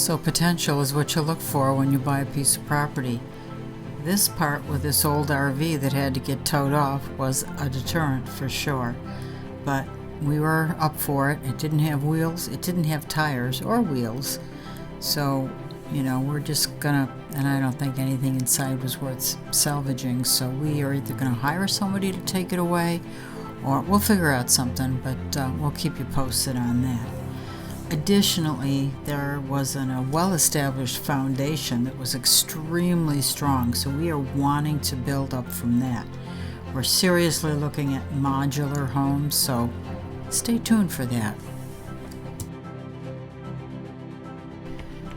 So potential is what you look for when you buy a piece of property. This part with this old RV that had to get towed off was a deterrent for sure, but we were up for it. It didn't have wheels, it didn't have tires or wheels, so we're just gonna, and I don't think anything inside was worth salvaging, so we are either gonna hire somebody to take it away or we'll figure out something, but we'll keep you posted on that. Additionally, there was a well-established foundation that was extremely strong, so we are wanting to build up from that. We're seriously looking at modular homes, so stay tuned for that.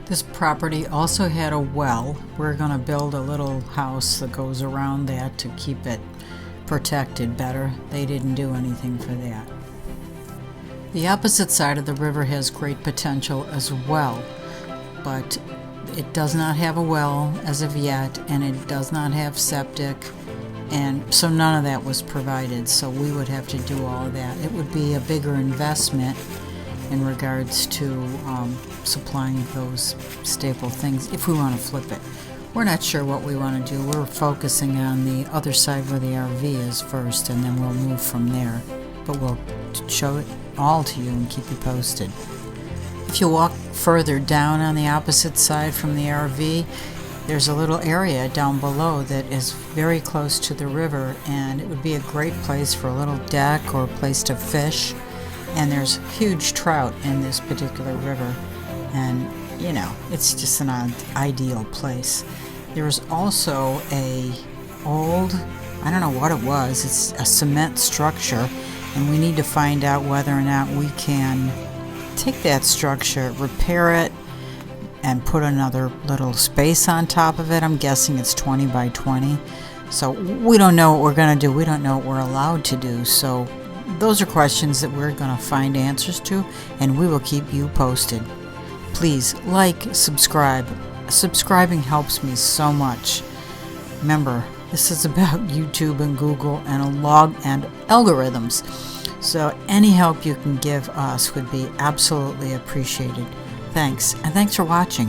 This property also had a well. We're going to build a little house that goes around that to keep it protected better. They didn't do anything for that. The opposite side of the river has great potential as well, but it does not have a well as of yet, and it does not have septic, and so none of that was provided, so we would have to do all of that. It would be a bigger investment in regards to supplying those staple things if we want to flip it. We're not sure what we want to do. We're focusing on the other side where the RV is first, and then we'll move from there, but we'll show it all to you and keep you posted. If you walk further down on the opposite side from the RV, there's a little area down below that is very close to the river, and it would be a great place for a little deck or a place to fish, and there's huge trout in this particular river, and it's just an ideal place. There's also a old, I don't know what it was, it's a cement structure, and we need to find out whether or not we can take that structure, repair it, and put another little space on top of it. I'm guessing it's 20 by 20. So we don't know what we're going to do. We don't know what we're allowed to do. So those are questions that we're going to find answers to, and we will keep you posted. Please like, subscribe. Subscribing helps me so much. Remember, this is about YouTube and Google and a log and algorithms. So any help you can give us would be absolutely appreciated. Thanks, and thanks for watching.